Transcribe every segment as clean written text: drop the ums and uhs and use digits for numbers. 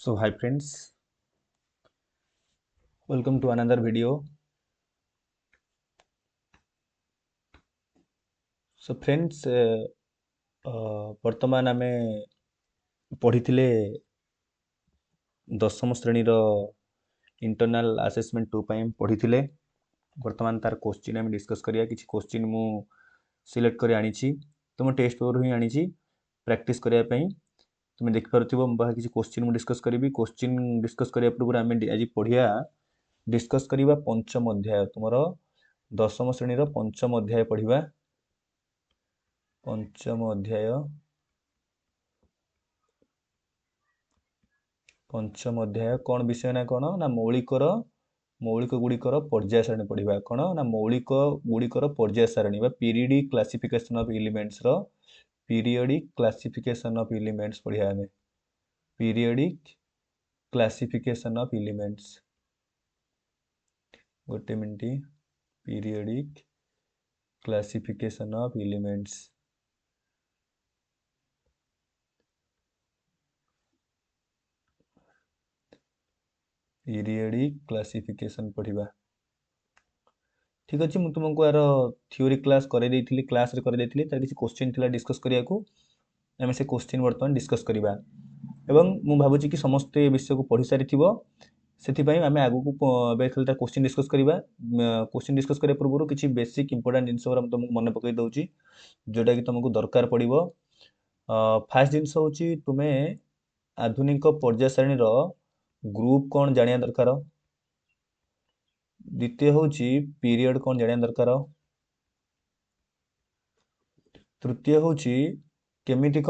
So hi friends, welcome to another video. So friends, ବର୍ତ୍ତମାନ ଆମେ ପଢ଼ିଥିଲେ ଦଶମ ଶ୍ରେଣୀର ଇଣ୍ଟରନାଲ ଆସେସମେଣ୍ଟ 2 ପାଇଁ ପଢ଼ିଥିଲେ। ବର୍ତ୍ତମାନ ତାର କ୍ୱେଶ୍ଚିନ୍ ଆମେ ଡିସ୍କସ୍ କରିବା। କିଛି କ୍ୱେଶ୍ଚିନ୍ ମୁଁ ସିଲେକ୍ଟ କରି ଆଣିଛି, ତୁମ ଟେଷ୍ଟ ପେପରରୁ ହିଁ ଆଣିଛି ପ୍ରାକ୍ଟିସ୍ କରିବା ପାଇଁ। ତୁମେ ଦେଖିପାରୁଥିବ ମୋ ପାଖରେ କିଛି କ୍ୱେଶ୍ଚିନ୍ ମୁଁ ଡିସ୍କସ୍ କରିବି। କ୍ୱେଶ୍ଚିନ୍ ଡିସ୍କସ୍ କରିବା ପୂର୍ବରୁ ଆମେ ଆଜି ପଢ଼ିବା ଡିସ୍କସ୍ କରିବା ପଞ୍ଚମ ଅଧ୍ୟାୟ। ତୁମର ଦଶମ ଶ୍ରେଣୀର ପଞ୍ଚମ ଅଧ୍ୟାୟ ପଢ଼ିବା। ପଞ୍ଚମ ଅଧ୍ୟାୟ କ'ଣ ବିଷୟ ନା କ'ଣ ନା ମୌଳିକ ଗୁଡ଼ିକର ପର୍ଯ୍ୟାୟ ସାରଣୀ ପଢ଼ିବା। କ'ଣ ନା ମୌଳିକ ଗୁଡ଼ିକର ପର୍ଯ୍ୟାୟ ସାରଣୀ ବା ପିରିୟଡ଼ିକ୍ କ୍ଲାସିଫିକେସନ୍ ଅଫ୍ ଏଲିମେଣ୍ଟସର ପିରିୟଡ଼ିକ୍ କ୍ଲାସିଫିକେସନ୍ ଅଫ୍ ଏଲିମେଣ୍ଟସ ପଢ଼ିବା ଆମେ। ପିରିୟଡ଼ିକ୍ କ୍ଲାସିଫିକେସନ୍ ଅଫ୍ ଏଲିମେଣ୍ଟସ, ଗୋଟେ minute. Periodic classification of elements, periodic classification ପଢ଼ିବା। ଠିକ୍ ଅଛି, ମୁଁ ତୁମକୁ ଆର ଥିଓରି କ୍ଲାସ୍ କରେଇ ଦେଇଥିଲି, କ୍ଲାସ୍ରେ କରେଇ ଦେଇଥିଲି। ତାର କିଛି କ୍ୱେଶ୍ଚିନ୍ ଥିଲା ଡିସ୍କସ୍ କରିବାକୁ। ଆମେ ସେ କ୍ୱେଶ୍ଚିନ୍ ବର୍ତ୍ତମାନ ଡିସ୍କସ୍ କରିବା ଏବଂ ମୁଁ ଭାବୁଛି କି ସମସ୍ତେ ଏ ବିଷୟକୁ ପଢ଼ି ସାରିଥିବ। ସେଥିପାଇଁ ଆମେ ଆଗକୁ ଏବେ ଖାଲି ତା କ୍ୱେଶ୍ଚିନ୍ ଡିସ୍କସ୍ କରିବା। କ୍ୱେଶ୍ଚିନ୍ ଡିସ୍କସ୍ କରିବା ପୂର୍ବରୁ କିଛି ବେସିକ୍ ଇମ୍ପୋର୍ଟାଣ୍ଟ ଜିନିଷ ମୁଁ ତୁମକୁ ମନେ ପକାଇ ଦେଉଛି, ଯେଉଁଟାକି ତୁମକୁ ଦରକାର ପଡ଼ିବ। ଫାର୍ଷ୍ଟ ଜିନିଷ ହେଉଛି ତୁମେ ଆଧୁନିକ ପର୍ଯ୍ୟାୟ ସାରଣୀର ଗ୍ରୁପ୍ କ'ଣ ଜାଣିବା ଦରକାର। ଦ୍ୱିତୀୟ ହେଉଛି ପିରିୟଡ଼ କ'ଣ ଜାଣିବା ଦରକାର। ତୃତୀୟ ହେଉଛି କେମିତି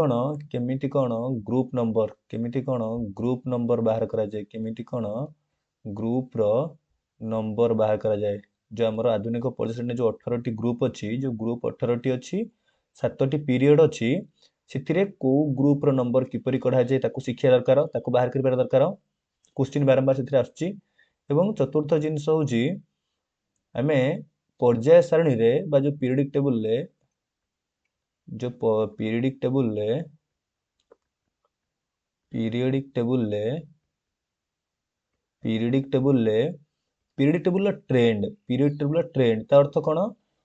କ'ଣ ଗ୍ରୁପ୍ ନମ୍ବର ବାହାର କରାଯାଏ। କେମିତି କ'ଣ ଗ୍ରୁପ୍ର ନମ୍ବର ବାହାର କରାଯାଏ। ଯେଉଁ ଆମର ଆଧୁନିକ ପର୍ଯ୍ୟାୟ ସାରଣୀରେ ଯେଉଁ 18ଟି ଗ୍ରୁପ୍ ଅଛି, ଯେଉଁ ଗ୍ରୁପ୍ 18ଟି ଅଛି, 7ଟି ପିରିୟଡ଼ ଅଛି, ସେଥିରେ କେଉଁ ଗ୍ରୁପ୍ର ନମ୍ବର କିପରି କଢ଼ାଯାଏ ତାକୁ ଶିଖିବା ଦରକାର, ତାକୁ ବାହାର କରିବାର ଦରକାର। କ୍ୱେଶ୍ଚିନ୍ ବାରମ୍ବାର ସେଥିରେ ଆସୁଛି। ଏବଂ ଚତୁର୍ଥ ଜିନିଷ ହେଉଛି ଆମେ ପର୍ଯ୍ୟାୟ ସାରଣୀରେ ବା ଯେଉଁ ପିରିୟଡ଼ିକ୍ ଟେବୁଲରେ ପିରିୟଡ଼ିକ୍ ଟେବୁଲର ଟ୍ରେଣ୍ଡ। ତା ଅର୍ଥ କ'ଣ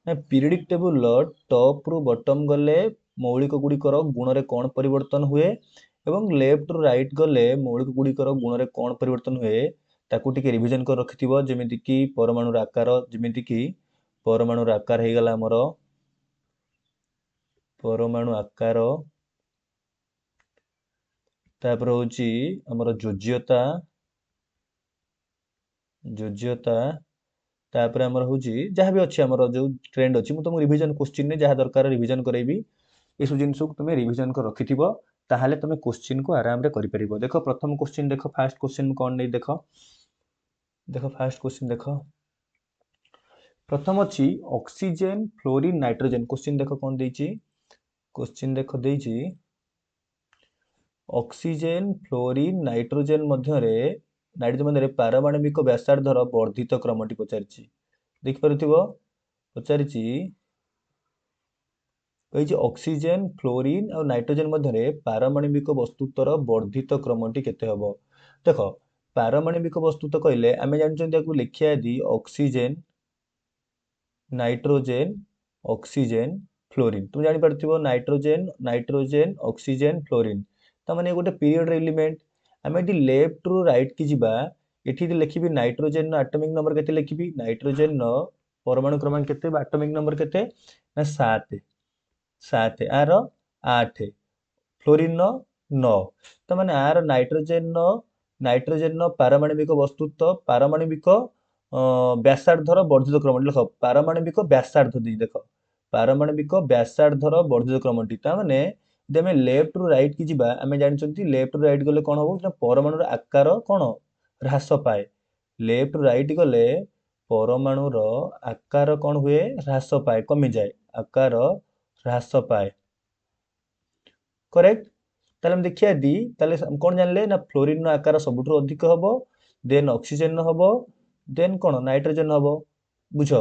ନା ପିରିୟଡ଼ିକ୍ ଟେବୁଲର ଟପ୍ରୁ ବଟମ୍ ଗଲେ ମୌଳିକ ଗୁଡ଼ିକର ଗୁଣରେ କ'ଣ ପରିବର୍ତ୍ତନ ହୁଏ ଏବଂ ଲେଫ୍ଟରୁ ରାଇଟ୍ ଗଲେ ମୌଳିକ ଗୁଡ଼ିକର ଗୁଣରେ କ'ଣ ପରିବର୍ତ୍ତନ ହୁଏ ତାକୁ ଟିକେ ରିଭିଜନ୍ କରି ରଖିଥିବ। ଯେମିତିକି ପରମାଣୁର ଆକାର, ହେଇଗଲା ଆମର ପରମାଣୁ ଆକାର, ତାପରେ ହେଉଛି ଆମର ଯୋଜ୍ୟତା, ତାପରେ ଆମର ହେଉଛି ଯାହା ବି ଅଛି ଆମର ଯେଉଁ ଟ୍ରେଣ୍ଡ ଅଛି। ମୁଁ ତୁମକୁ ରିଭିଜନ୍ କ୍ୱେଶ୍ଚିନ୍ରେ ଯାହା ଦରକାର ରିଭିଜନ୍ କରାଇବି। ଏସବୁ ଜିନିଷକୁ ତୁମେ ରିଭିଜନ୍ କରି ରଖିଥିବ, ତାହେଲେ ତୁମେ କ୍ୱେଶ୍ଚିନ୍କୁ ଆରାମରେ କରିପାରିବ। ଦେଖ ପ୍ରଥମ କ୍ୱେଶ୍ଚିନ୍ ଦେଖ, ଫାର୍ଷ୍ଟ କ୍ୱେଶ୍ଚିନ୍ କ'ଣ ନେଇ ଦେଖ। ଫାର୍ଷ୍ଟ କ୍ୱେଶ୍ଚିନ୍ ଦେଖ। ପ୍ରଥମ ଅଛି ଅକ୍ସିଜେନ୍, ଫ୍ଲୋରିନ୍, ନାଇଟ୍ରୋଜେନ୍। କ୍ୱେଶ୍ଚିନ୍ ଦେଖ କ'ଣ ଦେଇଛି। ଦେଇଛି ଅକ୍ସିଜେନ୍, ଫ୍ଲୋରିନ୍, ନାଇଟ୍ରୋଜେନ୍ ମଧ୍ୟରେ ପାରମାଣବିକ ବ୍ୟାସାର୍ଦ୍ଧର ବର୍ଦ୍ଧିତ କ୍ରମଟି ପଚାରିଛି। ଦେଖିପାରୁଥିବ ପଚାରିଛି, କହିଛି ଅକ୍ସିଜେନ୍, ଫ୍ଲୋରିନ୍ ଆଉ ନାଇଟ୍ରୋଜେନ୍ ମଧ୍ୟରେ ପାରମାଣବିକ ବସ୍ତୁତ୍ୱର ବର୍ଦ୍ଧିତ କ୍ରମଟି କେତେ ହେବ। ଦେଖ ପାରମାଣବିକ ବସ୍ତୁତ୍ୱ କହିଲେ ଆମେ ଜାଣିଛନ୍ତି ତାକୁ ଲେଖିବା ଯଦି ଅକ୍ସିଜେନ୍, ନାଇଟ୍ରୋଜେନ୍, ଫ୍ଲୋରିନ୍। ତୁମେ ଜାଣିପାରୁଥିବ ନାଇଟ୍ରୋଜେନ୍, ଅକ୍ସିଜେନ୍, ଫ୍ଲୋରିନ୍। ତାମାନେ ଗୋଟେ ପିରିୟଡର ଏଲିମେଣ୍ଟ। ଆମେ ଏଠି ଲେଫ୍ଟରୁ ରାଇଟ୍ କି ଯିବା, ଏଠି ଲେଖିବି ନାଇଟ୍ରୋଜେନ୍ର ଆଟମିକ୍ ନମ୍ବର କେତେ ଲେଖିବି। ନାଇଟ୍ରୋଜେନ୍ର ପରମାଣୁ କ୍ରମାଙ୍କ କେତେ ବା ଆଟମିକ୍ ନମ୍ବର କେତେ ନା 7, ଆର 8, ଫ୍ଲୋରିନ୍ର 9। ତାମାନେ ଆର ନାଇଟ୍ରୋଜେନ୍ର ପାରମାଣବିକ ବସ୍ତୁତ୍ୱ, ପାରମାଣବିକ ବ୍ୟାସାର୍ଦ୍ଧର ବର୍ଦ୍ଧିତ କ୍ରମ ଲେଖ। ପାରମାଣବିକ ବ୍ୟାସାର୍ଦ୍ଧ ଦେଇ ଦେଖ, ପାରମାଣବିକ ବ୍ୟାସାର୍ଦ୍ଧର ବର୍ଦ୍ଧିତ କ୍ରମଟି। ତାମାନେ ଯଦି ଆମେ ଲେଫ୍ଟରୁ ରାଇଟ୍ କି ଯିବା, ଆମେ ଜାଣିଛନ୍ତି ଲେଫ୍ଟରୁ ରାଇଟ୍ ଗଲେ କ'ଣ ହବ ନା ପରମାଣୁର ଆକାର କ'ଣ ହ୍ରାସ ପାଏ। ଲେଫ୍ଟରୁ ରାଇଟ୍ ଗଲେ ପରମାଣୁର ଆକାର କ'ଣ ହୁଏ, ହ୍ରାସ ପାଏ, କମିଯାଏ, ଆକାର ହ୍ରାସ ପାଏ। କରେକ୍ଟ। ତାହେଲେ ଆମେ ଦେଖିବା ଯଦି ତାହେଲେ କ'ଣ ଜାଣିଲେ ନା ଫ୍ଲୋରିନ୍ର ଆକାର ସବୁଠୁ ଅଧିକ ହେବ, ଦେନ୍ ଅକ୍ସିଜେନ୍ର ହେବ, ଦେନ୍ କ'ଣ ନାଇଟ୍ରୋଜେନ୍ ହେବ। ବୁଝ,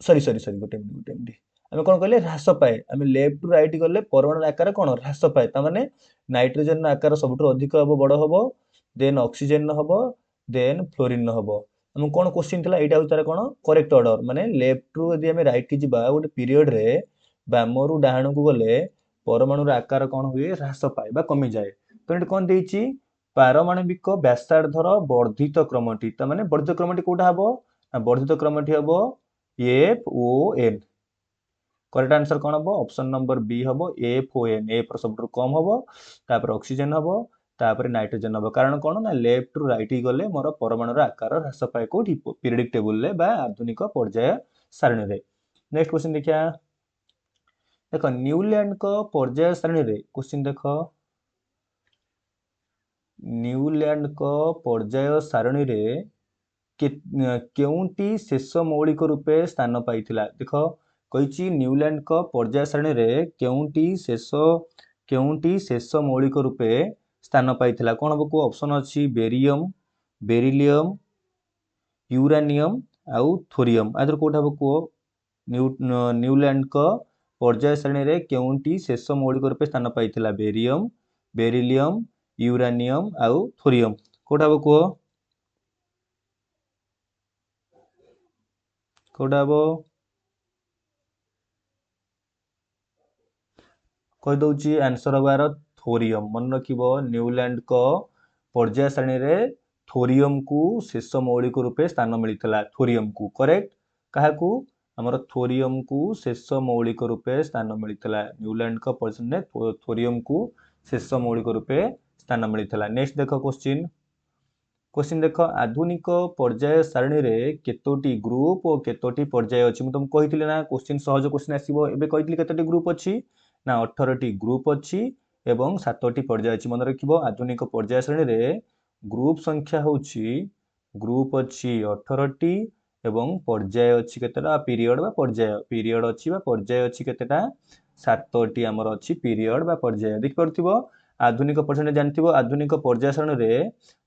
ସରି ଗୋଟେ ମିନିଟ୍। आम कौन कहले ह्रास पाए आम लेफ्ट टू राइट गले परमाणु आकार कौन ह्रास पाए ताने नाइट्रोजेन आकार सबुठ अधिक हम बड़ हम देन ऑक्सीजन हम देन फ्लोरीन हम आम कौन क्वेश्चन थिला एटा तार कौन करेक्ट ऑर्डर माने लेफ्ट रु यदि आम राइट की जिबा गोटे पीरियड रे बामरु डाहाण को गले परमाणु आकार कौन हुए ह्रास पाए बा कमी जाए तो ये कौन देइछि पारमाणविक व्यासार्धर वर्धित क्रमटी ताने वर्धित क्रमटी कोटा हबो वर्धित क्रमटी हबो FON करेक्ट आंसर कौन हम ऑप्शन नंबर बी हम FON एफ सब कम हम तापर ऑक्सीजन हम तापर नाइट्रोजन हम कारण कौन ना लेफ्ट रु राइट गले मोर परमाणु आकार ह्रास पाए कोठी पीरियडिक टेबल रे बा आधुनिक पर्याय सारणी रे नेक्स्ट क्वेश्चन देखिया देख न्यूलैंड को पर्याय सारणी रे क्वेश्चन देख न्यूलैंड को पर्याय सारणी रे केउंटी शेष मौलिक रूपे स्थान पाइथिला देख कहिछि न्यूलैंड को पर्याय सारणी रे केउंटी शेष मौलिक रूपे स्थान पाइथिला कोन हबो को ऑप्शन अछि बेरियम बेरिलियम यूरानियम आउ थोरियम आदर कोठ हबो को न्यूलैंड को पर्याय श्रेणी रे केउंटी शेष मौलिक रूपे स्थान पाइथिला बेरियम बेरिलियम यूरानियम आउ थोरियम कोठ हबो को कोठ हबो कहि दउची आंसर हबार थोरियम मन रखिबो न्यूलैंड को पर्याय श्रेणी रे थोरियम को शेष मौलिक रूपे स्थान मिलितला थोरियम को करेक्ट काहाकू हमर थोरियम को शेष मौलिक रूपे स्थान मिलितला न्यूलैंड को पर्याय ने थोरियम को शेष मौलिक रूपे स्थान मिलितला नेक्स्ट देखो क्वेश्चन देखो आधुनिक पर्याय सारणी रे केतोटी ग्रुप और केतोटी पर्याय अछि मु तुम कहितले ना क्वेश्चन सहज क्वेश्चन आसीबो एबे कहितले केतोटी ग्रुप अछि ना 18 टी ग्रुप अछि एवं 7 टी पर्याय अछि मन रखिबो आधुनिक पर्याय श्रेणी रे ग्रुप संख्या होछि ग्रुप अछि 18 टी एवं पर्याय अछि केतेटा पीरियड बा पीरियड अछि बा पर्याय अछि केतेटा 7 टी हमर अछि पीरियड बा पर्याय देख परथिबो आधुनिक पर्याय जानथिबो आधुनिक पर्याय श्रेणी रे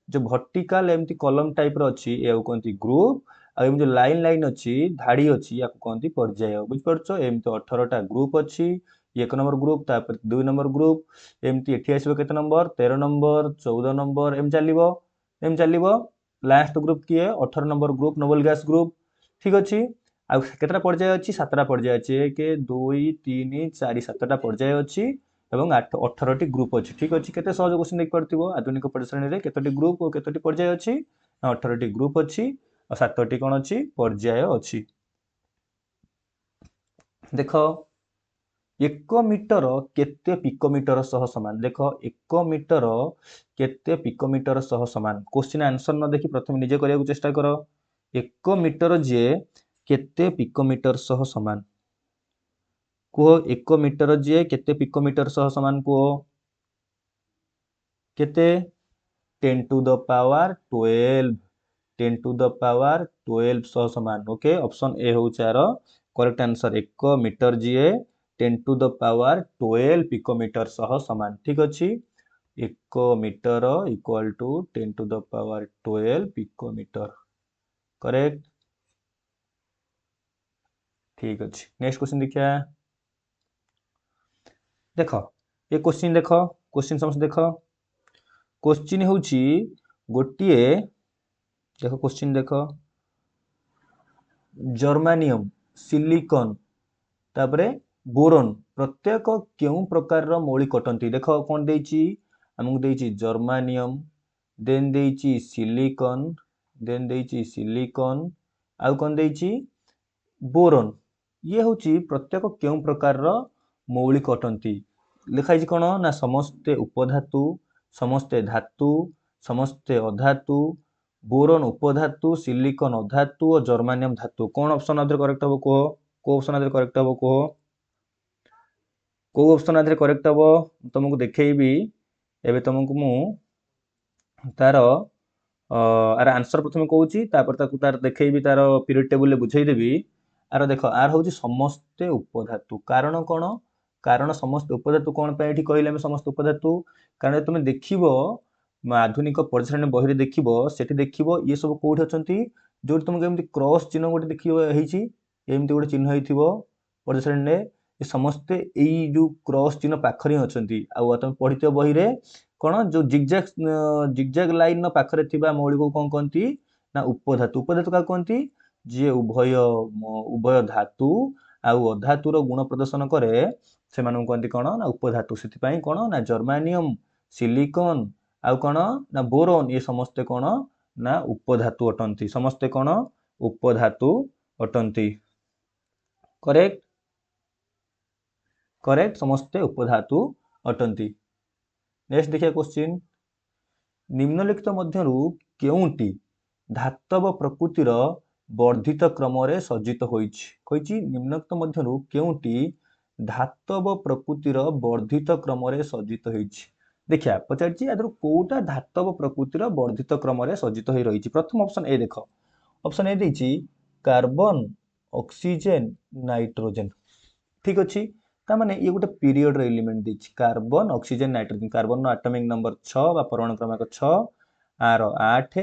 जो वर्टिकल एमती कॉलम टाइप रो अछि ए कोनती ग्रुप आ एम जो लाइन अछि धाड़ी अछि या कोनती पर्याय बुझ परछो एमती 18 टा ग्रुप अछि एक नंबर ग्रुप तापर 2 नंबर ग्रुप एमती एठी आसीबो केते नंबर 13 नंबर 14 नंबर एम चलिबो लास्ट ग्रुप किए 18 number group noble gas group ठीक अछि आ केतरा पर्याय अछि सातटा पर्याय अछि 1 2 3 4 7टा पर्याय अछि एवं 18 टी ग्रुप अछि ठीक अछि केते सहज क्वेश्चन देख परथिबो आधुनिक पर्याय श्रेणी रे केतोटी ग्रुप और केतोटी पर्याय अछि 18 टी ग्रुप अछि और 7 टी कोन अछि पर्याय अछि देखो 1 मीटर केते पिकोमीटर सह समान देख 1 मीटर केते पिकोमीटर सह समान क्वेश्चन आंसर न देखि प्रथम निजे करिया चेष्टा करो 1 मीटर जे केते पिकोमीटर सह समान को 1 मीटर जे केते पिकोमीटर सह समान को केते 10 to the power 12 10 to the power 12 सह समान ओके ऑप्शन ए हो चार करेक्ट आंसर 1 मीटर जे 10 टू द पावर 12 पिकोमीटर सह समान ठीक अछि 1 metre equal to 10 to the power 12 picometre correct ठीक अछि नेक्स्ट क्वेश्चन देखिया देखो ये क्वेश्चन समझ देखो क्वेश्चन होउची गोटिए देखो क्वेश्चन देखो जर्मानियम सिलिकॉन तापरे बोरन प्रत्येक केउ प्रकार रो मौलिक अटंती देखो कोन देइची हमकु देइची जर्मानियम देन देइची सिलिकॉन आउ कोन देइची बोरन ये होची प्रत्येक केउ प्रकार रो मौलिक अटंती लिखाइछि कोन ना समस्ते उपधातु समस्ते धातु समस्ते अधातु बोरन उपधातु सिलिकॉन अधातु और जर्मानियम धातु कोन ऑप्शन आदर करेक्ट हबो को ऑप्शन आदर करेक्ट हबो को ऑप्शन आदर करेक्ट हबो तुमको देखैबी एबे तुमको मु तार आर आंसर प्रथम कहूची तापर ताकू तार देखैबी तार पीरियड टेबल ले बुझाई देबी आर देखो आर होची समस्ते उपधातु कारण कोन कारण समस्त उपधातु कोन पे एठी कहिला हम समस्त उपधातु कारण तुम देखिबो आधुनिक परिश्रणी बहिरे देखिबो सेठी देखिबो ये सब कोठी अछंती जो तुमको एमती क्रॉस चिन्ह गोटे देखिबो हेची एमती गोटे चिन्ह हेथिबो पर्याय सारणी रे ये समस्ते एई जो क्रॉस चिन्ह पाखरे अछंती आ तुम पढितो बही रे कोन जो जिगजैग लाइन पाखरे थिबा मौलिक को कोन कहंती ना उपधातु का कहंती जे उभय धातु आ अधातुर गुण प्रदर्शन करे से मानू कहंती कोन ना उपधातु सेति पई कोन ना जर्मानियम सिलिकॉन आउ कोन ना बोरोन ये समस्ते कोन ना उपधातु अटंती समस्ते कोन उपधातु अटंती करेक्ट करेक्ट समस्ते उपधातु अटंती। नेक्स्ट देखिए क्वेश्चन निम्नलिखित मध्यरु केउंटी धातव प्रकृतिर वर्धित क्रम रे सज्जित होइछि कहिछि निम्नलिखित मध्यरु केउंटी धातव प्रकृतिर वर्धित क्रम रे सज्जित होइछि देखिया पचारछि आदर कोटा धातव प्रकृतिर वर्धित क्रम रे सज्जित होई रहिछि प्रथम ऑप्शन ए देखो ऑप्शन ए दैछि कार्बन ऑक्सीजन नाइट्रोजन ठीक अछि ता माने ये गोटे पीरियड रे एलिमेंट दैछि कार्बन ऑक्सीजन नाइट्रोजन कार्बन नो एटॉमिक नंबर 6 बा परमाणु क्रमांक 6 आर 8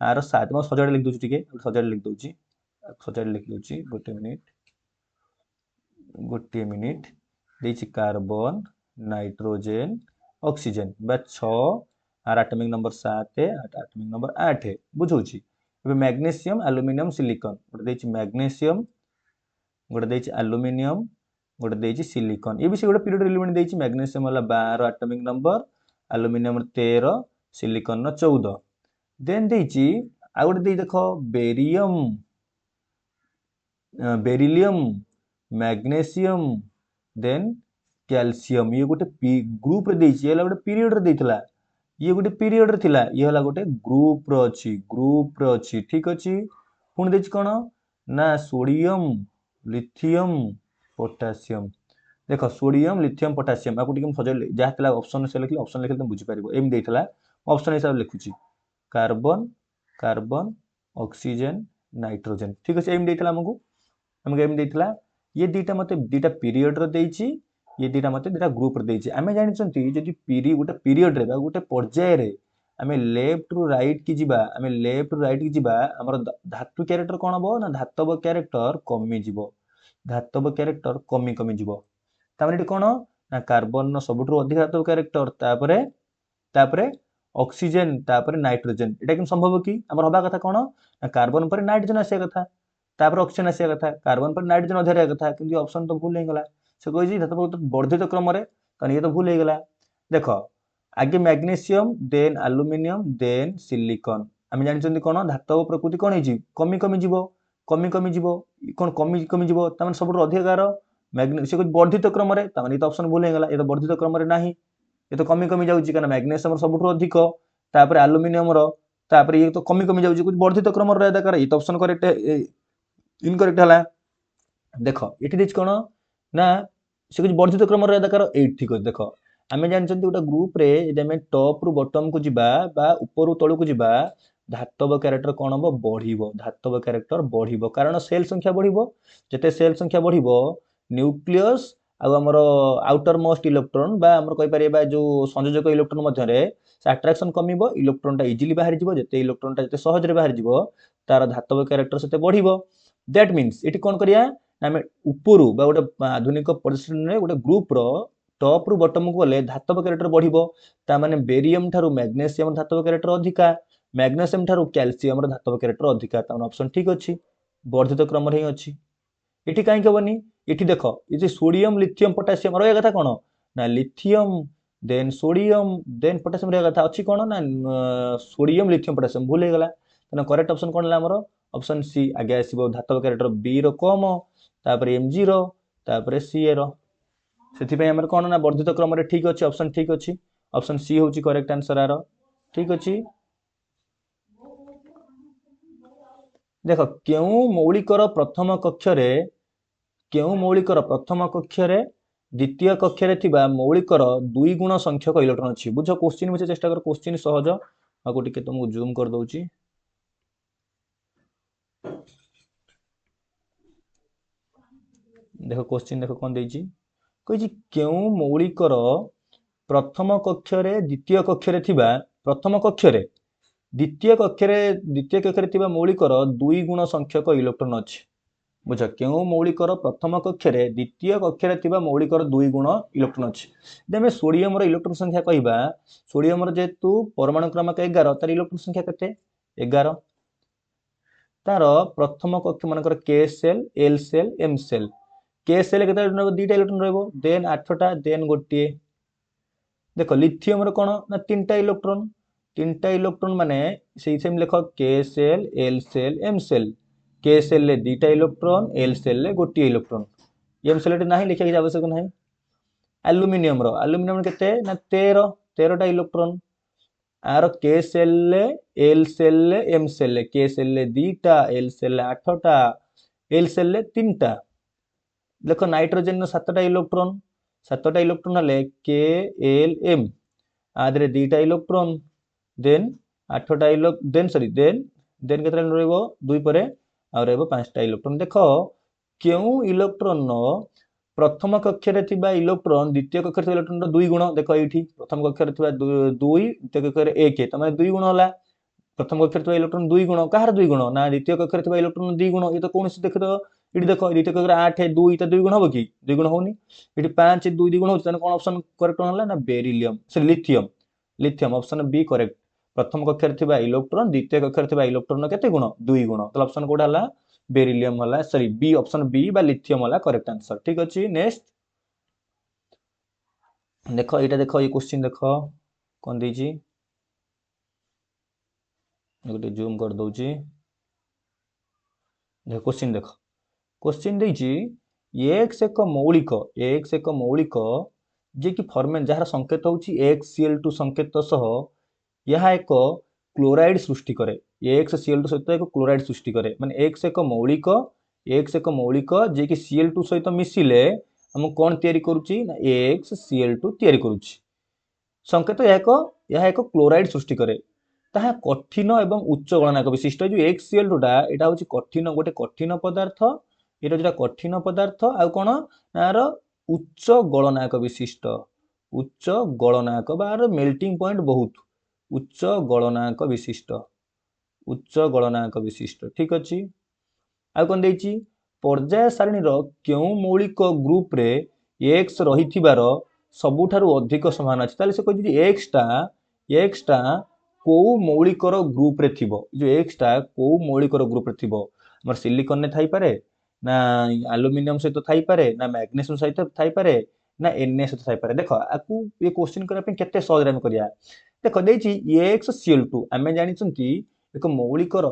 आर 7 म सजाड़ लिख दोछि ठीक है सजाड़ लिख दोछि गोटे मिनिट दैछि कार्बन नाइट्रोजन ऑक्सीजन बा 6 आर एटॉमिक नंबर 7 एटॉमिक नंबर 8 बुझौछि एबे मैग्नीशियम एल्युमिनियम सिलिकॉन गोटे दैछि मैग्नीशियम गोटे दैछि एल्युमिनियम गोटे दैछि सिलिकॉन ये भी से गोटे पीरियड एलिमेंट दैछि मैग्नीशियम वाला 12 atomic number aluminium 13 silicon 14 then दैछि आ गोटे दै देखो बेरिलियम मैग्नीशियम देन कैल्शियम ये गोटे ग्रुप रे दैछि एला गोटे पीरियड रे दैथला ये गोटे पीरियड रे थिला ये हला गोटे ग्रुप रे अछि ठीक अछि पुन दैछि कोन ना सोडियम लिथियम पोटेशियम देखो सोडियम लिथियम पोटेशियम आको टिके सजे जा थिला ऑप्शन से लिखले ऑप्शन लिखले तुम बुझी पारिबो एम दैथला ऑप्शन हिसाब लिखुची कार्बन ऑक्सीजन नाइट्रोजन ठीक अछि एम दैथला हमको एम दैथला ये दीटा मते दीटा पीरियड रे दैछि ये दीटा मते दीटा ग्रुप रे दैछि आमे जानिचंती जदि गोटे पीरियड रे बा गोटे पर्याय रे आमे लेफ्ट टू राइट की जिबा हमर धातु कैरेक्टर कोन हबो ना धातव कैरेक्टर कमी जिवो धातव कैरेक्टर कमी जिवो तामने कोन ना कार्बन न सबुठु अधिक धातव कैरेक्टर तापरे ऑक्सीजन तापरे नाइट्रोजन एटा कि संभव कि हमर हबा कथा कोन ना कार्बन पर नाइट्रोजन आसे कथा तापर ऑक्सीजन आसे कथा कार्बन पर नाइट्रोजन अधेर कथा किंतु ऑप्शन तो भूल हे गला से कहि जी धातव वर्धित क्रम रे तन ये तो भूल हे गला देखो आगे magnesium then aluminium then silicon आमे जानिचंती कोन धातव प्रकृति कोन हिजी कमी जिवो कोन कमी जिवो त माने सबुठु अधिकार मैग्नीशियम से वर्धित क्रम रे त माने ये तो ऑप्शन भूल हे गला ये तो वर्धित क्रम रे नाही ये तो कमी जाउची कारण मैग्नीशियम सबुठु अधिक तापर एल्युमिनियम रो तापर ये तो कमी जाउची कुछ वर्धित क्रम रे अधिकार ये तो ऑप्शन करेक्ट इनकरेक्ट हला देखो एठी दिस कोन ना से कुछ वर्धित क्रम रे अधिकार 8 ठीक अछि देखो आमे जानचंती गोटा ग्रुप रे यदि आमे टॉप रु बॉटम को जिबा बा ऊपर रु तळु को जिबा धातव कैरेक्टर कोन हबो बढ़िबो धातव कैरेक्टर बढ़िबो कारण सेल संख्या बढ़िबो जते सेल संख्या बढ़िबो न्यूक्लियस आ हमर आउटर मोस्ट इलेक्ट्रॉन बा हमर कहि परिबा जो संयोजक इलेक्ट्रॉन मध्य रे अट्रैक्शन कमिबो इलेक्ट्रॉन टा इजीली बाहर जिवो जते इलेक्ट्रॉन टा जते सहज रे बाहर जिवो तार धातव कैरेक्टर सेते बढ़िबो दैट मींस एटी कोन करिया आमे ऊपरु बा गोटे आधुनिक परिस्थिति रे गोटे ग्रुप रो टॉप रु बॉटम को गले धातव कैरेक्टर बढ़िबो ता माने बेरियम थारु मैग्नीशियम धातव कैरेक्टर अधिका मैग्नीशियम थारु कैल्शियम रो धातव कैरेक्टर अधिका ता ऑप्शन ठीक अछि वर्धित क्रम रे अछि एठी काई कहबनी एठी देखो ये जे सोडियम लिथियम पोटेशियम रो कथा कोन ना lithium then sodium then potassium रे कथा अछि कोन ना सोडियम लिथियम पोटेशियम भूल हे गला तने करेक्ट ऑप्शन कोन ला हमरो ऑप्शन सी आगे आसीबो धातव कैरेक्टर बी रो कम तापर एमजी रो तापर सी रो सेति पे हमर कोन ना वर्धित क्रम रे ठीक अछि ऑप्शन सी होची करेक्ट आंसर आरो ठीक अछि देखो केउ मौलिकर प्रथम कक्ष रे द्वितीय कक्ष रे थिबा मौलिकर दुई गुण संख्यक इलेक्ट्रॉन अछि बुझो क्वेश्चन बुझे चेष्टा कर क्वेश्चन सहज आको टिके तुमको जूम कर दउची देखो क्वेश्चन देखो कोन देइची कहि केउ मौलिकर प्रथम कक्ष रे द्वितीय कक्ष रे थिबा प्रथम कक्ष रे द्वितीय कक्ष रे थिबा मौलिकर दुई गुण संख्यक इलेक्ट्रॉन अछि बुझ क्यों मौलिकर प्रथम कक्षर द्वितीय कक्षर थिबा मौलिकर 2 गुण इलेक्ट्रॉन अछि जे हम सोडियम रो इलेक्ट्रॉन संख्या कहबा सोडियम रो जेतु परमाणु क्रमांक 11 तार इलेक्ट्रॉन संख्या केते 11 तार प्रथम कक्ष मानकर K shell L shell M shell K shell केते दुईटा इलेक्ट्रॉन रहबो देन 8टा देन गोटे देखो लिथियम रो कोन ना 3टा इलेक्ट्रॉन माने सेही सेम लेख K shell L shell M shell K shell ले दुईटा इलेक्ट्रॉन एल सेल ले गोटे इलेक्ट्रॉन एम सेल रे नाही लिखा के आवश्यक नाही एल्युमिनियम केते ना 13टा इलेक्ट्रॉन आर के सेल ले एल सेल ले एम सेल ले के सेल ले दुईटा एल सेल ले 8टा एल सेल ले 3टा देखो नाइट्रोजन नो 7टा इलेक्ट्रॉन ले के एल एम आदरे दुईटा इलेक्ट्रॉन देन 8टा देन केते रहबो 2 परे आ रहबो 5टा इलेक्ट्रॉन देखो केउ इलेक्ट्रॉन नो प्रथम कक्षरे थिबा इलेक्ट्रॉन द्वितीय कक्षरे इलेक्ट्रॉन रो 2 गुण देखो एठी प्रथम कक्षरे थिबा 2 द्वितीय कक्षरे 1 त माने 2 गुण होला प्रथम कक्षरे थिबा इलेक्ट्रॉन 2 गुण काहर 2 गुण ना द्वितीय कक्षरे थिबा इलेक्ट्रॉन 2 गुण ये तो कोनसे देख दो इडी देखो द्वितीय कक्षरे 8 2 त 2 गुण होबो की 2 गुण होनी इडी 5 2 2 गुण होत तने कोन ऑप्शन करेक्ट होला ना बेरिलियम से लिथियम ऑप्शन बी करेक्ट प्रथम कक्षरे थिबा इलेक्ट्रॉन द्वितीय कक्षरे थिबा इलेक्ट्रॉन केते गुण 2 गुण तो ऑप्शन कोडा होला बेरिलियम होला सॉरी बी ऑप्शन बी बा लिथियम होला करेक्ट आंसर ठीक अछि नेक्स्ट देखो एटा देखो ये क्वेश्चन देखो कोन देजी गोटे जूम कर दउची देखो क्वेश्चन देजी x एक मौलिक जे कि फॉर्मेट जहार संकेत होउची XCl2 संकेत सह यह एक क्लोराइड सृष्टि करे XCl2 सहित एक क्लोराइड सृष्टि करे माने x एक मौलिक जे कि Cl2 सहित मिसिले हम कोन तयारी करूची ना XCl2 तयारी करूची संकेत यह एक क्लोराइड सृष्टि करे ताहा कठिन एवं उच्च गलनांक विशिष्ट जो XCl2 टा एटा होची कठिन गोटे कठिन पदार्थ एटा जेटा कठिन पदार्थ आ कोन नार उच्च गलनांक बार मेल्टिंग पॉइंट बहुत उच्च गलनांक विशिष्ट ठीक अछि आ कोन देछि पर्याय सारणी रो केउ मौलिक ग्रुप रे x रहिथिबार सबुठारु अधिक समान अछि ताले से कहि x टा को मौलिकर ग्रुप रे थिबो जो x टा को मौलिकर ग्रुप रे थिबो हमर सिलिकॉन ने थाई पारे ना एल्युमिनियम सहित थाई पारे ना मैग्नीशियम सहित थाई पारे ना Na सहित थाई पारे देखो आकु ये क्वेश्चन करा पे केते सहज रे हम करिया देखो देछि XCl2 आमे जानि छंती एक मौलिकर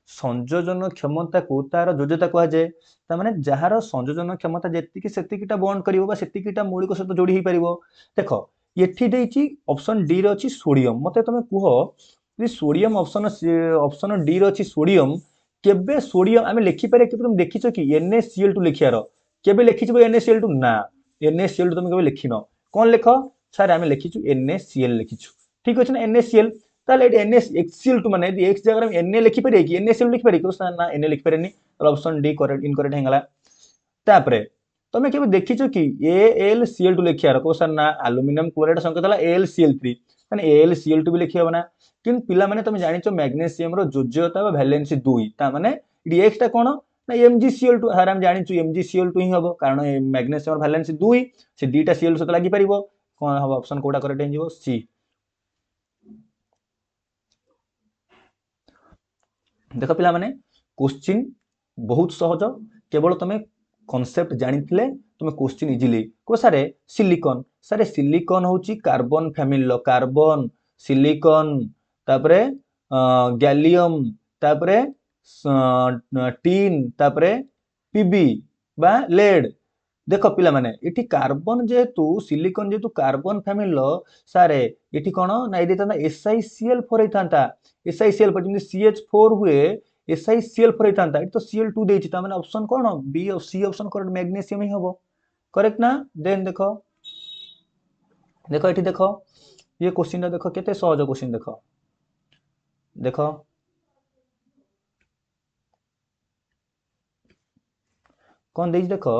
संयोजन क्षमता को तार योज्यता कहा जाए ता माने जहार संयोजन क्षमता जेतिकी सेतिकीटा बॉन्ड करिवो बा सेतिकीटा मौलिक सहित जोड़ी ही परिवो देखो एठी देछि ऑप्शन डी रे अछि सोडियम मते तमे कुहो जे सोडियम ऑप्शन डी रे अछि सोडियम केबे सोडियम आमे लिखि पारे कि तुम देखिछो कि NaCl2 लिखियार केबे लिखिछबो NaCl2 ना NaCl2 तुम केबे लिखिनो कोन लेखो सर आमे लिखिछु NaCl लिखिछु ठीक अछि ना NaCl ताले एटी NaXCl2 माने यदि x जगह में Na लिखि पारे कि NaCl लिखि पारे कि ना Na लिखि पारेनी तो ऑप्शन डी करेक्ट इनकरेक्ट हेंगला तापरे तमे केबे देखिछो कि AlCl2 लिखियार को सर ना एल्युमिनियम क्लोराइड संकेत हला AlCl3 माने AlCl2 भी लिखि हबना किन पिला माने तमे जानिछो मैग्नीशियम रो योज्यता बा वैलेंसी 2 ता माने इडी x टा कोन ना MgCl2 हर हम जानिछु MgCl2 ही हबो कारण मैग्नीशियम रो वैलेंसी 2 से दीटा Cl सहित लागि परिबो कोन हबो ऑप्शन कोडा करेक्ट हेंजिवो सी देख पिला माने क्वेश्चन बहुत सहज केवल तमे कॉन्सेप्ट जानिथिले तमे क्वेश्चन इजीली को सारे सिलिकॉन होची कार्बन फैमिली कार्बन सिलिकॉन तापरे गैलियम तापरे टीन तापरे पीबी बा लेड देख पिला माने इठी कार्बन जेतु सिलिकॉन जेतु कार्बन फैमिली सारे इठी कोन ना इदे ता SiCl4 हेतांता SiCl4 जिमि CH4 हुए SiCl4 हेतांता इठी तो Cl2 देछि ता माने ऑप्शन कोन बी और सी ऑप्शन करेक्ट मैग्नीशियम ही हबो करेक्ट ना देन देखो इठी देखो ये क्वेश्चन ता देखो केते सहज क्वेश्चन देखो कोन देछि देखो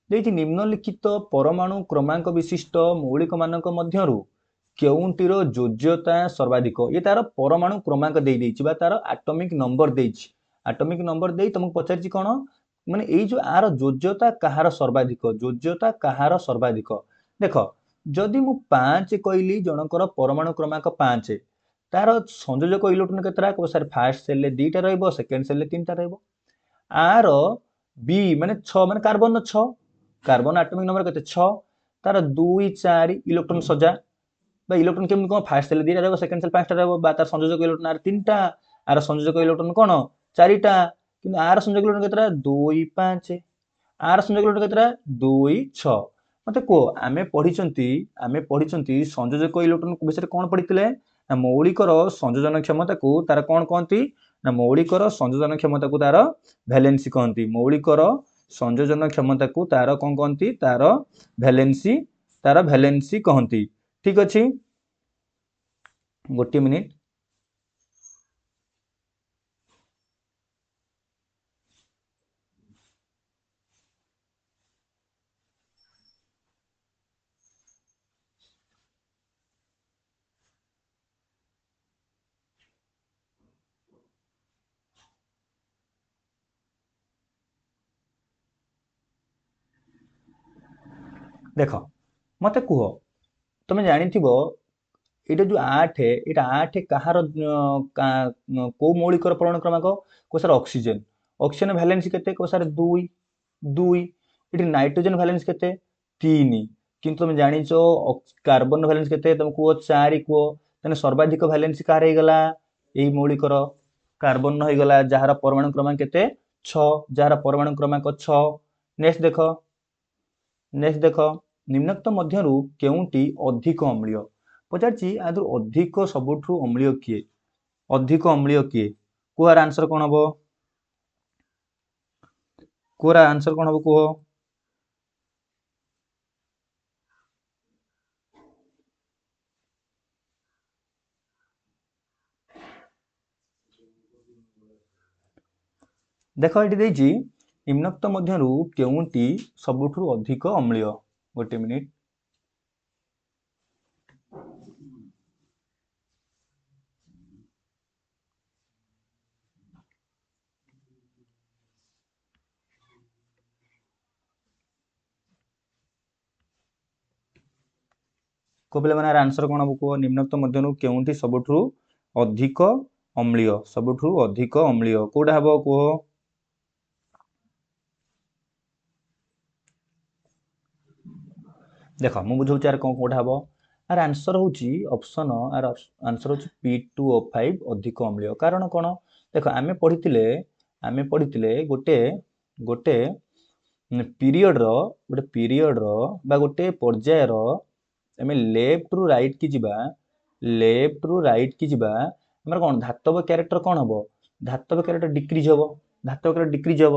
देछि निम्नलिखित परमाणु क्रमांक विशिष्ट मौलिक मानक मध्यरु केउंटीरो योज्यता सर्वाधिक ये तार परमाणु क्रमांक दे देछि बा तार एटॉमिक नंबर देछि एटॉमिक नंबर देई तुमको पचारछि कोन ମାନେ ଏଇ ଯୋଉ ଆର ଯୋଜ୍ୟତା କାହାର ସର୍ବାଧିକ, ଯୋଜ୍ୟତା କାହାର ସର୍ବାଧିକ। ଦେଖ ଯଦି ମୁଁ 5 କହିଲି ଜଣଙ୍କର ପରମାଣୁ କ୍ରମାଙ୍କ 5, ତାର ସଂଯୋଜକ ଇଲେକ୍ଟ୍ରନ କେତେଟା? ସାର୍ ଫାର୍ଷ୍ଟ ସେଲରେ 2ଟା ରହିବ, ସେକେଣ୍ଡ ସେଲରେ 3ଟା ରହିବ। ଆର ବି ମାନେ 6 ମାନେ କାର୍ବନ 6, କାର୍ବନ ଆଟମିକ ନମ୍ବର କେତେ? 6, ତାର 2 4 ଇଲେକ୍ଟ୍ରନ ସଜା বা ইলেকট্রন কেমন কোন ফার্স্ট সেলে 2টা ରହିବ, ସେକେଣ୍ଡ ସେଲ 5ଟା ରହିବ, বা ତାର ସଂଯୋଜକ ଇଲେକ୍ଟ୍ରନ ଆର 3ଟା, ଆର ସଂଯୋଜକ ଇଲେକ୍ଟ୍ରନ କଣ 4ଟା, କିନ୍ତୁ ଆର ସଂଯୋଜକ ଇଲେକ୍ଟ୍ରନ କେତେଟା? 2 5, ଆର ସଂଯୋଜକ ଇଲେକ୍ଟ୍ରନ କେତେଟା? 2 6। ମତେ କୁହ, ଆମେ ପଢିଛନ୍ତି ସଂଯୋଜକ ଇଲେକ୍ଟ୍ରନ ବିଷୟରେ କଣ ପଢିଥିଲେ? ନା ମୌଳିକର ସଂଯୋଜନ କ୍ଷମତାକୁ ତାର କଣ କହନ୍ତି? ନା ମୌଳିକର ସଂଯୋଜନ କ୍ଷମତାକୁ ତାର ଭ୍ୟାଲେନ୍ସି କହନ୍ତି। ମୌଳିକର ସଂଯୋଜନ କ୍ଷମତାକୁ ତାର କଣ କହନ୍ତି? ତାର ଭ୍ୟାଲେନ୍ସି କହନ୍ତି। ଠିକ ଅଛି, ଗୋଟିଏ ମିନିଟ। ଦେଖ ମତେ କୁହ, ତମେ ଜାଣିଥିବ ଏଇଟା ଯୋଉ 8, ଏଇଟା 8 କାହାର କୋଉ ମୌଳିକର ପରମାଣୁ କ୍ରମାଙ୍କ? କୋ ସାର୍ ଅକ୍ସିଜେନ। ଅକ୍ସିଜେନ ଭ୍ୟାଲେନ୍ସି କେତେ? କୋ ସାର୍ 2 2। ଏଠି ନାଇଟ୍ରୋଜେନ ଭ୍ୟାଲେନ୍ସି କେତେ? 3। କିନ୍ତୁ ତମେ ଜାଣିଛ କାର୍ବନ ଭ୍ୟାଲେନ୍ସି କେତେ? ତମେ କୁହ 4 କୁହ। ତାହେଲେ ସର୍ବାଧିକ ଭ୍ୟାଲେନ୍ସି କାହାର ହେଇଗଲା? ଏଇ ମୌଳିକର କାର୍ବନ ହେଇଗଲା, ଯାହାର ପରମାଣୁ କ୍ରମାଙ୍କ କେତେ? 6, ଯାହାର ପରମାଣୁ କ୍ରମାଙ୍କ 6। ନେକ୍ସଟ ଦେଖ ନିମ୍ନୋକ୍ତ ମଧ୍ୟରୁ କେଉଁଟି ଅଧିକ ଅମ୍ଳୀୟ? ପଚାରିଛି ଆଦରୁ ଅଧିକ ସବୁଠୁ ଅମ୍ଳୀୟ କିଏ? ଅଧିକ ଅମ୍ଳୀୟ କିଏ? କୁହର ଆନ୍ସର କଣ ହବ? କୁହର ଆନ୍ସର କଣ ହବ କୁହ? ଦେଖ ଏଠି ଦେଇଛି ନିମ୍ନୋକ୍ତ ମଧ୍ୟରୁ କେଉଁଟି ସବୁଠୁ ଅଧିକ ଅମ୍ଳୀୟ? ଗୋଟେ ମିନିଟ। କୋ ପିଲାମାନେ ଆନ୍ସର କଣ ହବ କୁହ? ନିମ୍ନୋକ୍ତ ମଧ୍ୟରୁ କେଉଁଟି ସବୁଠୁ ଅଧିକ ଅମ୍ଳୀୟ? ସବୁଠୁ ଅଧିକ ଅମ୍ଳୀୟ କୋଉଟା ହବ କୁହ? ଦେଖ ମୁଁ ବୁଝଉଛି ଆର କଣ କୋଉଟା ହବ। ଆର ଆନ୍ସର ହଉଛି ଅପସନ, ଆର ଆନ୍ସର ହଉଛି P2O5 ଅଧିକ ଅମ୍ଳୀୟ। କାରଣ କଣ? ଦେଖ ଆମେ ପଢିଥିଲେ ଗୋଟେ ପିରିୟଡର ବା ଗୋଟେ ପର୍ଯ୍ୟାୟର ଆମେ ଲେଫ୍ଟ ରୁ ରାଇଟ କି ଯିବା, ଆମର କଣ ଧାତବ କ୍ୟାରେକ୍ଟର କଣ ହବ? ଧାତବ କ୍ୟାରେକ୍ଟର ଡିକ୍ରିଜ ହବ।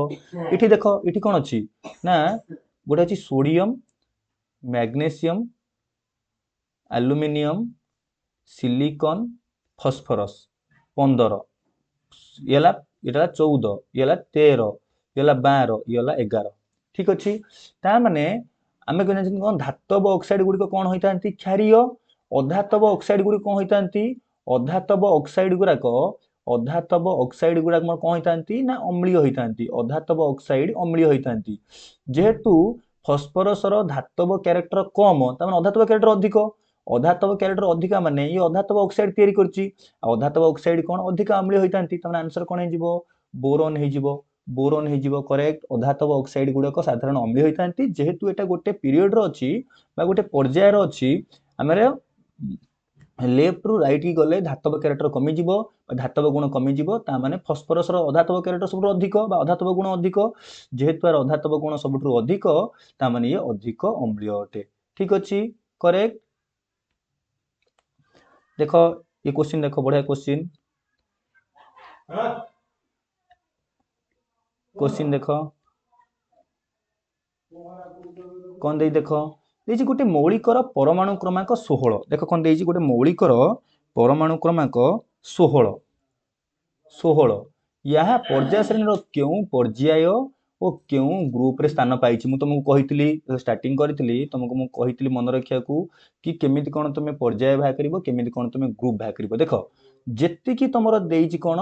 ଏଠି ଦେଖ ଏଠି କଣ ଅଛି? ନା ଗୋଟେ ଅଛି sodium, magnesium, aluminium, silicon, phosphorus 15, ଏଟା 14, ଏଲା 13, ଏଲା 12, ଏଲା 11। ଠିକ ଅଛି, ତା ମାନେ ଆମେ ଜାଣିଛନ୍ତି କଣ ଧାତବ ଅକ୍ସାଇଡ ଗୁଡ଼ିକ କଣ ହୋଇଥାନ୍ତି? କ୍ଷାରୀୟ। ଅଧାତବ ଅକ୍ସାଇଡ ଗୁଡ଼ିକ କଣ ହୋଇଥାନ୍ତି? ଅଧାତବ ଅକ୍ସାଇଡ ଗୁଡାକ କଣ ହୋଇଥାନ୍ତି? ନା ଅମ୍ଳୀୟ ହୋଇଥାନ୍ତି। ଅଧାତବ ଅକ୍ସାଇଡ ଅମ୍ଳୀୟ ହୋଇଥାନ୍ତି। ଯେହେତୁ ଫସଫରସର ଧାତବ କ୍ୟାରେକ୍ଟର କମ, ତାମାନେ ଅଧାତବ କ୍ୟାରେକ୍ଟର ଅଧିକ। ଅଧାତବ କ୍ୟାରେକ୍ଟର ଅଧିକା ମାନେ ଇଏ ଅଧାତବ ଅକ୍ସାଇଡ ତିଆରି କରୁଛି। ଆଉ ଅଧାତବ ଅକ୍ସାଇଡ କଣ ଅଧିକ ଅମ୍ଳୀୟ ହୋଇଥାନ୍ତି। ତାମାନେ ଆନ୍ସର କଣ ହେଇଯିବ? ବୋରୋନ ହେଇଯିବ। କରେକ୍ଟ। ଅଧାତବ ଅକ୍ସାଇଡ ଗୁଡିକ ସାଧାରଣ ଅମ୍ଳୀୟ ହୋଇଥାନ୍ତି। ଯେହେତୁ ଏଟା ଗୋଟେ ପିରିୟଡର ଅଛି ବା ଗୋଟେ ପର୍ଯ୍ୟାୟର ଅଛି, ଆମର ଲେଫ୍ଟ ରୁ ରାଇଟ କି ଗଲେ ଧାତବ କ୍ୟାରେକ୍ଟର କମିଯିବ, ଧାତବ ଗୁଣ କମିଯିବ। ତା ମାନେ ଫସଫରସର ଅଧାତବ କ୍ୟାରେକ୍ଟର ସବୁଠୁ ଅଧିକ ବା ଅଧାତବ ଗୁଣ ଅଧିକ। ଯେହେତୁ ଏହାର ଅଧାତବ ଗୁଣ ସବୁଠୁ ଅଧିକ, ତା ମାନେ ଇଏ ଅଧିକ ଅମ୍ଳୀୟ ଅଟେ। ଠିକ ଅଛି, କରେକ୍ଟ। ଦେଖ ये क्वेश्चन देखो, बढ़िया क्वेश्चन देखो कौन दे देखो ଦେଇଛି ଗୋଟେ ମୌଳିକର ପରମାଣୁ କ୍ରମାଙ୍କ 16। ଦେଖ କଣ ଦେଇଛି? ଗୋଟେ ମୌଳିକର ପରମାଣୁ କ୍ରମାଙ୍କ 16। ଏହା ପର୍ଯ୍ୟାୟ ଶ୍ରେଣୀର କେଉଁ ପର୍ଯ୍ୟାୟ ଓ କେଉଁ ଗ୍ରୁପରେ ସ୍ଥାନ ପାଇଛି? ମୁଁ ତମକୁ କହିଥିଲି, ଷ୍ଟାର୍ଟିଂ କରିଥିଲି, ତମକୁ ମୁଁ କହିଥିଲି ମନେ ରଖିବାକୁ କି କେମିତି କଣ ତମେ ପର୍ଯ୍ୟାୟ ବାହାର କରିବ, କେମିତି କଣ ତମେ ଗ୍ରୁପ ବାହାର କରିବ। ଦେଖ ଯେତିକି ତମର ଦେଇଛି କଣ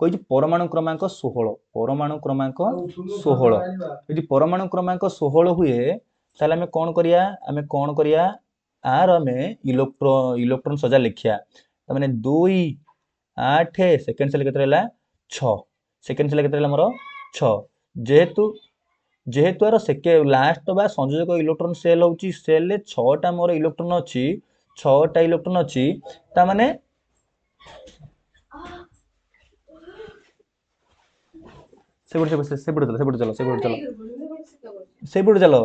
कही परमाणु क्रमांक 16 परमाणु क्रमांक 16 यदि परमाणु क्रमांक 16 हुए ताले आमे कोन करिया आर आमे इलेक्ट्रॉन सजा लिखिया त माने 2 8 सेकंड सेल केते रहला 6 सेकंड सेल केते रहला हमर 6 जेहेतु जेहेतु आर लास्ट बा संयोजक इलेक्ट्रॉन सेल होची सेल ले 6 टा मोर इलेक्ट्रॉन अछि 6 टा इलेक्ट्रॉन अछि ता माने से बुड़ चलो